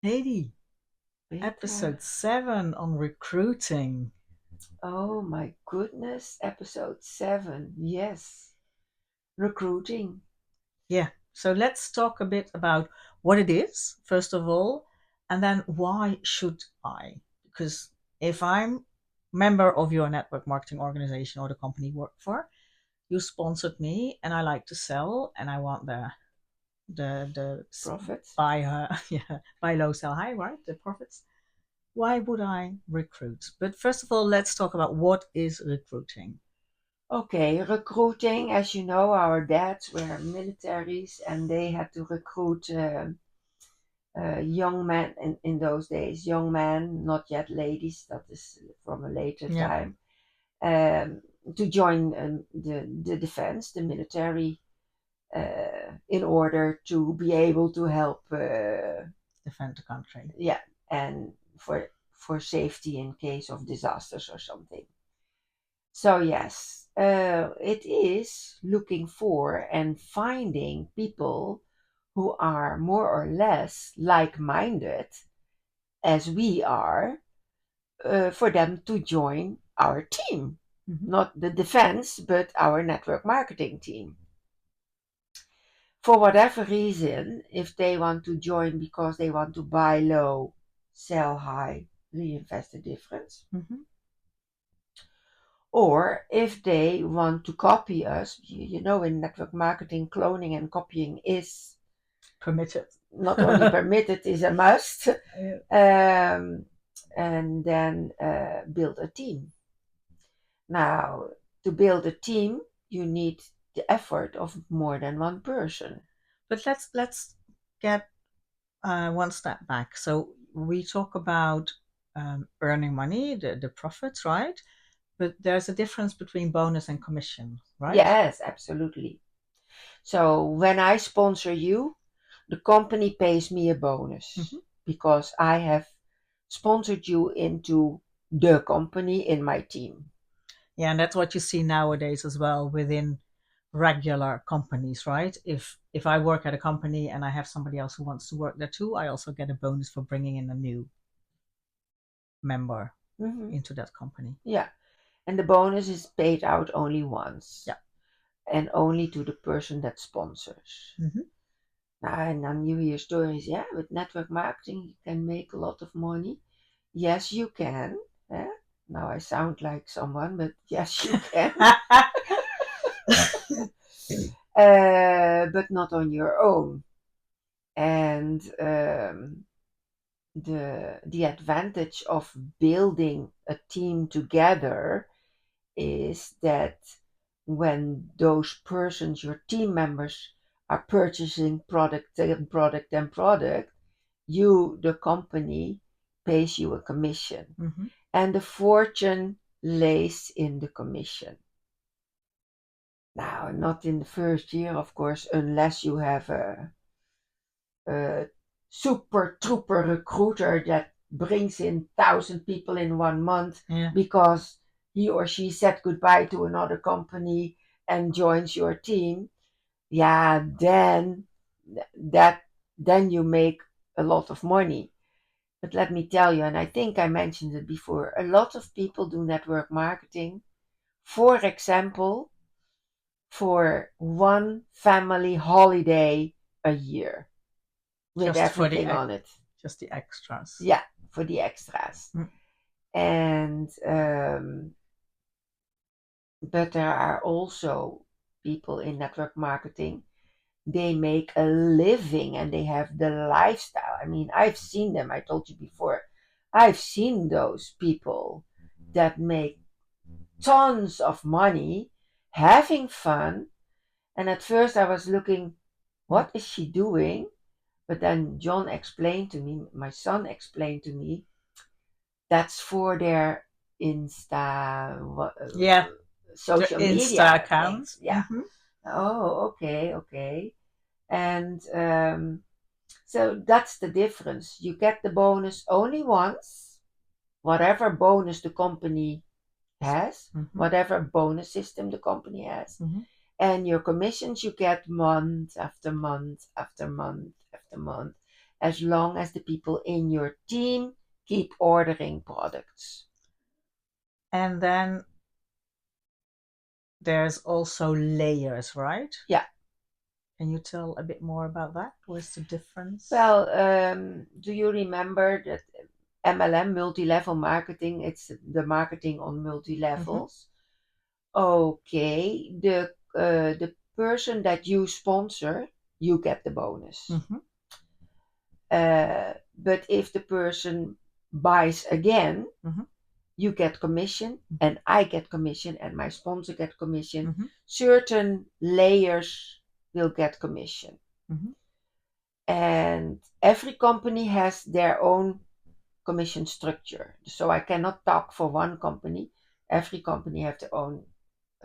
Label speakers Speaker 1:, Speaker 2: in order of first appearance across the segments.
Speaker 1: Hedy,
Speaker 2: Petra.
Speaker 1: episode 7 on recruiting.
Speaker 2: Oh my goodness, episode 7. Yes, recruiting.
Speaker 1: Yeah, so let's talk a bit about what it is, first of all, and then why should I? Because if I'm member of your network marketing organization or the company you work for, you sponsored me and I like to sell and I want the
Speaker 2: Profit.
Speaker 1: buy yeah, buy low, sell high, right? The profits. Why would I recruit? But first of all, let's talk about what is recruiting.
Speaker 2: Okay, recruiting. As you know, our dads were militaries and they had to recruit young men in those days. Young men, not yet ladies, that is from a later
Speaker 1: Yeah,
Speaker 2: time, um, to join the defense, the military, in order to be able to help,
Speaker 1: defend the country.
Speaker 2: yeah, and for safety in case of disasters or something. So yes, it is looking for and finding people who are more or less like-minded as we are, for them to join our team.
Speaker 1: Mm-hmm.
Speaker 2: Not the defense, but our network marketing team. For whatever reason, if they want to join because they want to buy low, sell high, reinvest the difference,
Speaker 1: Mm-hmm.
Speaker 2: or if they want to copy us, in network marketing, cloning and copying is
Speaker 1: Permitted.
Speaker 2: not only permitted, is a must,
Speaker 1: Yeah.
Speaker 2: and then build a team. Now, to build a team, you need the effort of more than one person.
Speaker 1: But let's get one step back. So we talk about earning money, the profits, right? But there's a difference between bonus and commission, right?
Speaker 2: Yes, absolutely. So when I sponsor you, the company pays me a bonus
Speaker 1: Mm-hmm.
Speaker 2: because I have sponsored you into the company in my team.
Speaker 1: Yeah, and that's what you see nowadays as well within regular companies, right? If I work at a company and I have somebody else who wants to work there too, I also get a bonus for bringing in a new member
Speaker 2: Hmm.
Speaker 1: into that company.
Speaker 2: Yeah. And the bonus is paid out only once
Speaker 1: Yeah.
Speaker 2: and only to the person that sponsors.
Speaker 1: Mm-hmm.
Speaker 2: Now, and then you hear stories, yeah, with network marketing, you can make a lot of money. Yes, you can. Yeah? Now I sound like someone, but yes, you can. But not on your own. And the advantage of building a team together is that when those persons, your team members, are purchasing product and product and product, you, the company, pays you a commission.
Speaker 1: Mm-hmm.
Speaker 2: And the fortune lays in the commission. Now, not in the first year, of course, unless you have a super trooper recruiter that brings in 1,000 people in 1 month
Speaker 1: Yeah.
Speaker 2: because he or she said goodbye to another company and joins your team. Yeah, that then you make a lot of money. But let me tell you, and I think I mentioned it before, a lot of people do network marketing, for example, for one family holiday a year with
Speaker 1: Just for
Speaker 2: everything on it.
Speaker 1: just the extras.
Speaker 2: Yeah, for the extras.
Speaker 1: Mm.
Speaker 2: And but there are also people in network marketing. They make a living and they have the lifestyle. I mean, I've seen them. I told you before. I've seen those people that make tons of money, having fun. And at first, I was looking, what is she doing? But then John explained to me, my son explained to me, that's for their Insta,
Speaker 1: Yeah, the
Speaker 2: social
Speaker 1: Insta
Speaker 2: media
Speaker 1: account.
Speaker 2: things. Yeah.
Speaker 1: Mm-hmm.
Speaker 2: Oh, okay, okay. And so that's the difference. You get the bonus only once, whatever bonus the company has,
Speaker 1: Mm-hmm.
Speaker 2: whatever bonus system the company has.
Speaker 1: Mm-hmm.
Speaker 2: And your commissions you get month after month after month after month. as long as the people in your team keep ordering products.
Speaker 1: And then there's also layers, right?
Speaker 2: Yeah.
Speaker 1: Can you tell a bit more about that? What's the difference?
Speaker 2: Well, do you remember that MLM, multi-level marketing? It's the marketing on multi-levels. Okay, the person that you sponsor, you get the bonus. But if the person buys again, you get commission, and I get commission, and my sponsor get commission. Certain layers will get commission. And every company has their own commission structure. So I cannot talk for one company. Every company have their own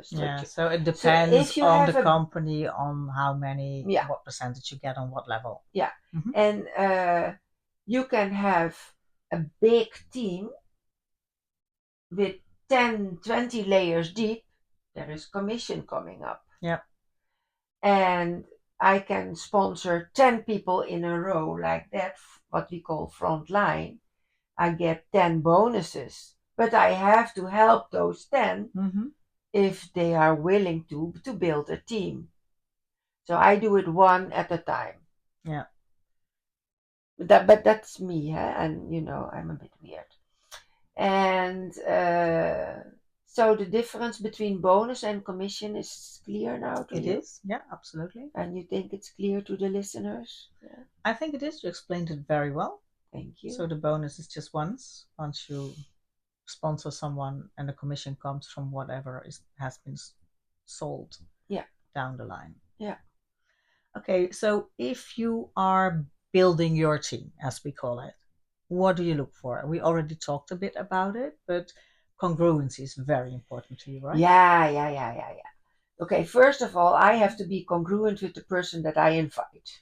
Speaker 2: structure.
Speaker 1: Yeah, so it depends
Speaker 2: if you
Speaker 1: on
Speaker 2: have
Speaker 1: the company, on how many,
Speaker 2: Yeah.
Speaker 1: what percentage you get on what level.
Speaker 2: Yeah. And you can have a big team with 10, 20 layers deep. There is commission coming up.
Speaker 1: Yeah.
Speaker 2: And I can sponsor 10 people in a row like that, what we call front line. I get 10 bonuses, but I have to help those 10 if they are willing to build a team. So I do it one at a time.
Speaker 1: Yeah.
Speaker 2: But that's me, huh? And I'm a bit weird. And so the difference between bonus and commission is clear now to you?
Speaker 1: It is, yeah, absolutely.
Speaker 2: And you think it's clear to the listeners? Yeah.
Speaker 1: I think it is. You explained it very well.
Speaker 2: Thank you.
Speaker 1: So the bonus is just once you sponsor someone, and the commission comes from whatever has been sold.
Speaker 2: Yeah.
Speaker 1: Down the line.
Speaker 2: Yeah.
Speaker 1: Okay, so if you are building your team, as we call it, what do you look for? We already talked a bit about it, but congruency is very important to you, right?
Speaker 2: Yeah. Okay, first of all, I have to be congruent with the person that I invite.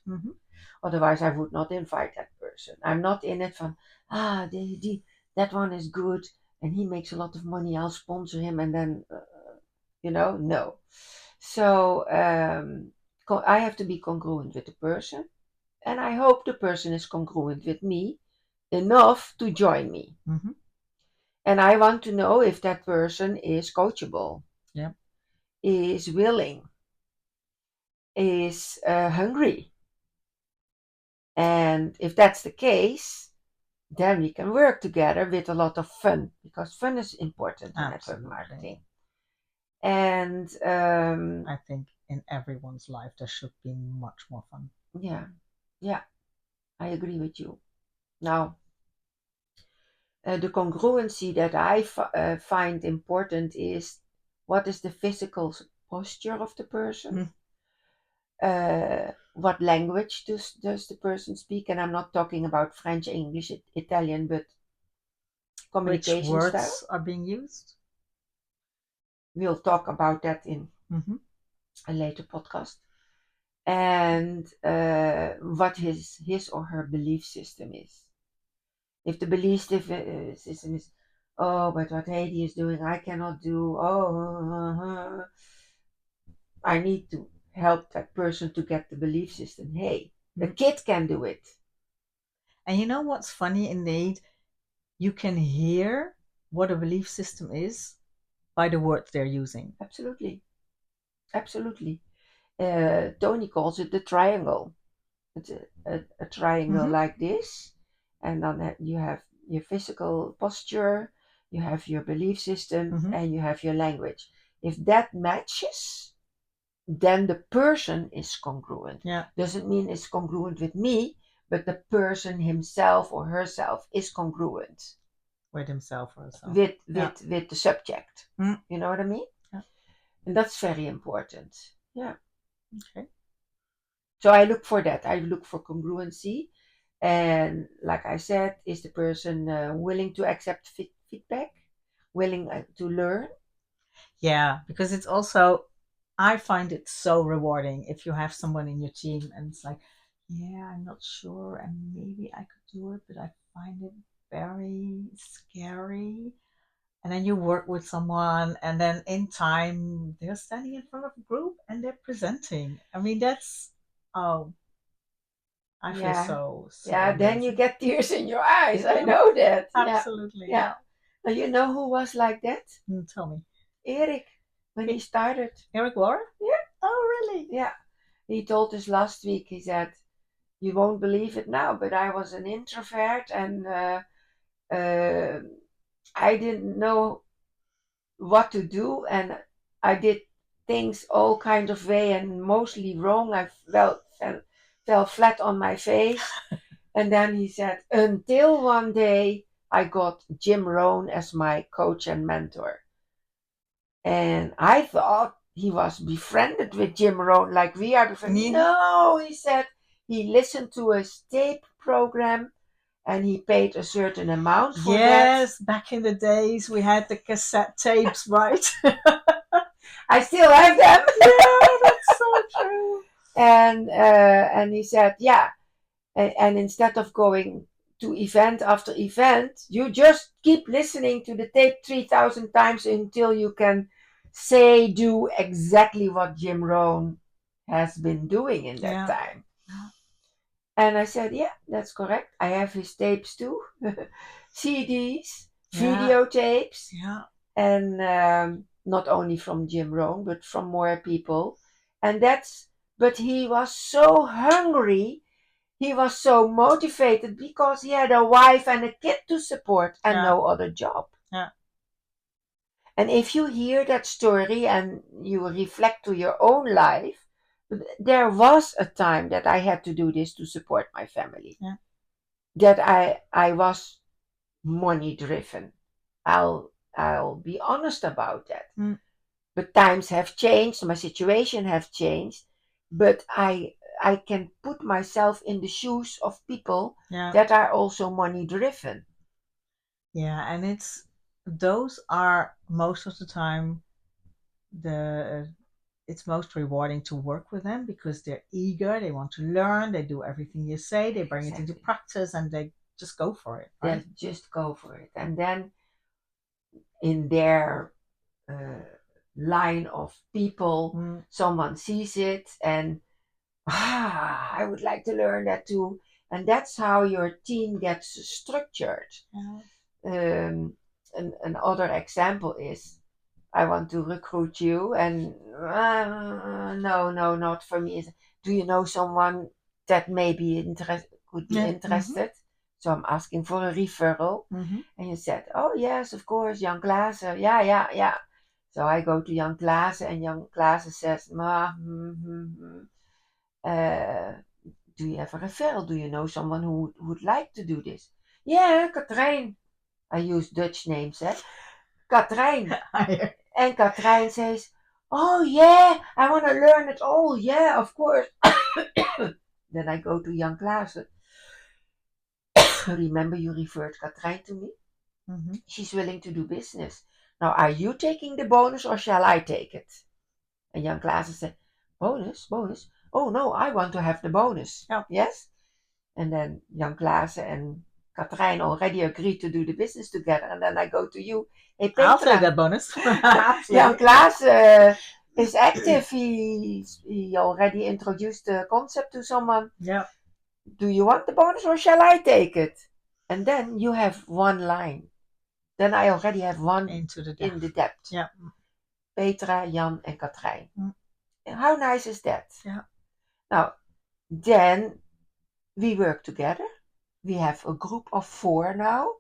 Speaker 2: Otherwise, I would not invite that person. I'm not in it from, that one is good and he makes a lot of money, I'll sponsor him, and then, no. So I have to be congruent with the person, and I hope the person is congruent with me enough to join me. And I want to know if that person is coachable, is willing, is hungry. And if that's the case, then we can work together with a lot of fun, because fun is important in network marketing. And
Speaker 1: I think in everyone's life there should be much more fun.
Speaker 2: Yeah, I agree with you. Now, the congruency that I find important is, what is the physical posture of the person? What language does the person speak? And I'm not talking about French, English, Italian, but communication
Speaker 1: Which words
Speaker 2: style
Speaker 1: are being used?
Speaker 2: We'll talk about that in a later podcast. And what his or her belief system is. If the belief system is, oh, but what Hedy is doing, I cannot do. I need to help that person to get the belief system. Hey, a kid can do it.
Speaker 1: And you know what's funny, indeed? You can hear what a belief system is by the words they're using.
Speaker 2: Absolutely. Tony calls it the triangle. It's a triangle like this, and then you have your physical posture, you have your belief system, and you have your language. If that matches, then the person is congruent. Doesn't mean it's congruent with me, but the person himself or herself is congruent
Speaker 1: with himself or herself,
Speaker 2: with the subject. You know what I mean? And that's very important. Okay. So I look for that. I look for congruency. And like I said, is the person willing to accept feedback? Willing to learn?
Speaker 1: Yeah, because it's also, I find it so rewarding if you have someone in your team and it's like, yeah, I'm not sure and maybe I could do it, but I find it very scary. And then you work with someone, and then in time they're standing in front of a group and they're presenting. I mean, that's, oh, I feel
Speaker 2: Yeah.
Speaker 1: so
Speaker 2: Yeah, then you
Speaker 1: amazing.
Speaker 2: get tears in your eyes. I
Speaker 1: Yeah,
Speaker 2: know that. Yeah.
Speaker 1: absolutely.
Speaker 2: Yeah.
Speaker 1: Yeah.
Speaker 2: And you know who was like that?
Speaker 1: Tell me.
Speaker 2: Erik, when he
Speaker 1: E-
Speaker 2: started.
Speaker 1: Eric Worre?
Speaker 2: Yeah.
Speaker 1: Oh, really?
Speaker 2: Yeah. He told us last week, he said, you won't believe it now, but I was an introvert and uh, I didn't know what to do, and I did things all kind of way and mostly wrong. I fell flat on my face. And then he said, until one day I got Jim Rohn as my coach and mentor. And I thought he was befriended with Jim Rohn like we are befriended.
Speaker 1: Yeah.
Speaker 2: No, he said he listened to a tape program and he paid a certain amount for that.
Speaker 1: Yes, back in the days we had the cassette tapes, right?
Speaker 2: I still have them.
Speaker 1: Yeah, that's so true.
Speaker 2: And he said, yeah, and instead of going to event after event, you just keep listening to the tape 3,000 times until you can say, do exactly what Jim Rohn has been doing in that
Speaker 1: Yeah.
Speaker 2: time. And I said, yeah, that's correct. I have his tapes too, CDs,
Speaker 1: Yeah.
Speaker 2: videotapes,
Speaker 1: Yeah.
Speaker 2: and not only from Jim Rohn, but from more people. And but he was so hungry, he was so motivated because he had a wife and a kid to support and
Speaker 1: Yeah.
Speaker 2: no other job.
Speaker 1: Yeah.
Speaker 2: And if you hear that story and you reflect to your own life, there was a time that I had to do this to support my family.
Speaker 1: Yeah.
Speaker 2: That I was money driven. I'll be honest about that.
Speaker 1: Mm.
Speaker 2: But times have changed, my situation have changed, but I can put myself in the shoes of people
Speaker 1: Yeah.
Speaker 2: that are also money driven.
Speaker 1: Yeah. And those are most of the time the it's most rewarding to work with them because they're eager, they want to learn, they do everything you say, they bring it into
Speaker 2: Exactly.
Speaker 1: practice, and they just go for it, right?
Speaker 2: They just go for it. And then in their uh, line of people,
Speaker 1: Mm.
Speaker 2: someone sees it and I would like to learn that too. And that's how your team gets structured.
Speaker 1: Yeah.
Speaker 2: Another example is I want to recruit you, and no, no, not for me. Do you know someone that could be
Speaker 1: Yeah. Mm-hmm.
Speaker 2: interested? So I'm asking for a referral,
Speaker 1: Mm-hmm.
Speaker 2: and you said, "Oh yes, of course, Jan Klaassen. Yeah, yeah, yeah." So I go to Jan Klaassen, and Jan Klaassen says, "Ma, do you have a referral? Do you know someone who would like to do this?" Yeah, Katrijn. I use Dutch names, eh? Katrijn. And Katrijn says, oh yeah, I want to learn it all. Yeah, of course. Then I go to Jan Klaassen. Remember you referred Katrijn to me?
Speaker 1: Mm-hmm.
Speaker 2: She's willing to do business. Now, are you taking the bonus or shall I take it? And Jan Klaassen said, bonus, bonus. Oh no, I want to have the bonus.
Speaker 1: Yeah.
Speaker 2: Yes? And then Jan Klaassen and Katrijn already agreed to do the business together. And then I go to you. Hey,
Speaker 1: I'll take
Speaker 2: Petra.
Speaker 1: that bonus.
Speaker 2: Jan
Speaker 1: Absolutely.
Speaker 2: Klaassen is active. He already introduced the concept to someone.
Speaker 1: Yeah.
Speaker 2: Do you want the bonus or shall I take it? And then you have one line. Then I already have one
Speaker 1: Into the
Speaker 2: in the
Speaker 1: depth.
Speaker 2: depth.
Speaker 1: Yeah.
Speaker 2: Petra, Jan, and Katrijn.
Speaker 1: Mm.
Speaker 2: How nice is that?
Speaker 1: Yeah.
Speaker 2: Now, then we work together. We have a group of 4 now.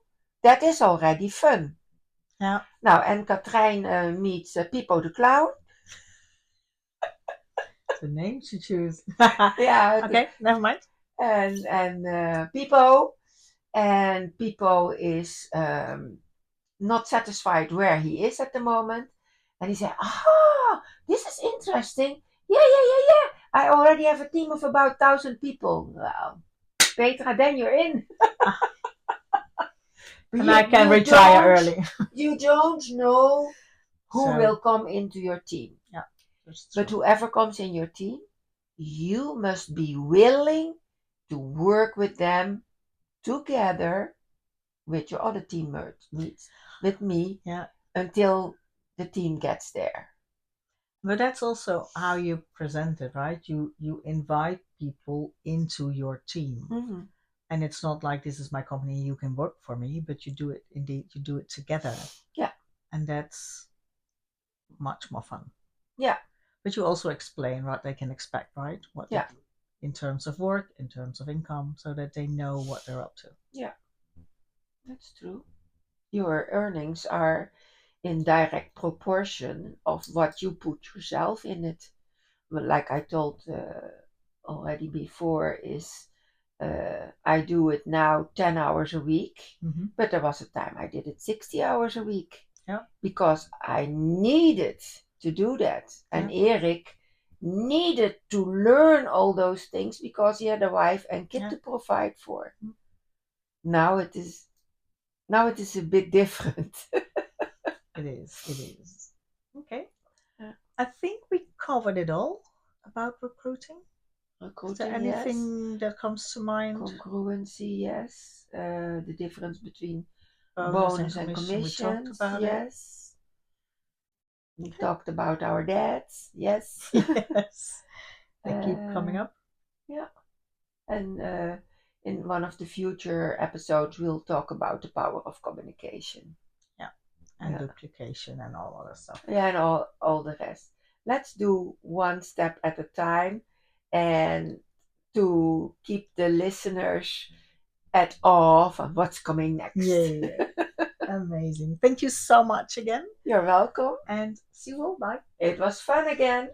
Speaker 2: That is already fun.
Speaker 1: Yeah.
Speaker 2: Now, and Katrijn meets Pipo the Clown.
Speaker 1: The names you choose.
Speaker 2: Yeah.
Speaker 1: Okay, never mind.
Speaker 2: And Pipo. And Pipo is not satisfied where he is at the moment. And he said, this is interesting. Yeah, yeah, yeah, yeah. I already have a team of about 1,000 people. Well, Petra, then you're in.
Speaker 1: And I can retire early.
Speaker 2: You don't know who
Speaker 1: So,
Speaker 2: will come into your team.
Speaker 1: yeah, that's
Speaker 2: But
Speaker 1: true.
Speaker 2: whoever comes in your team, you must be willing to work with them together with your other teammates, with me,
Speaker 1: Yeah.
Speaker 2: until the team gets there.
Speaker 1: But that's also how you present it, right? You invite people into your team.
Speaker 2: Mm-hmm.
Speaker 1: And it's not like this is my company, you can work for me, but you do it together.
Speaker 2: Yeah.
Speaker 1: And that's much more fun.
Speaker 2: Yeah.
Speaker 1: But you also explain what they can expect, right?
Speaker 2: Yeah.
Speaker 1: In terms of work, in terms of income, so that they know what they're up to.
Speaker 2: Yeah. That's true. Your earnings are in direct proportion of what you put yourself in it. But like I told already before, is I do it now 10 hours a week, but there was a time I did it 60 hours a week.
Speaker 1: Yeah.
Speaker 2: Because I needed to do that. And Erik needed to learn all those things because he had a wife and kid to provide for. Now it is a bit different.
Speaker 1: It is. Okay. I think we covered it all about recruiting. Is there anything
Speaker 2: Yes.
Speaker 1: that comes to mind?
Speaker 2: Congruency, yes. The difference between
Speaker 1: Bonus
Speaker 2: and
Speaker 1: and commission, we talked
Speaker 2: commissions,
Speaker 1: about
Speaker 2: yes. We talked about our dads, yes.
Speaker 1: Yes. They keep coming up.
Speaker 2: Yeah. And in one of the future episodes, we'll talk about the power of communication.
Speaker 1: Yeah. And duplication and all other stuff.
Speaker 2: Yeah, and all the rest. Let's do one step at a time, and to keep the listeners at awe of what's coming next.
Speaker 1: Yeah. Amazing. Thank you so much again.
Speaker 2: You're welcome.
Speaker 1: And see you all. Bye.
Speaker 2: It was fun again.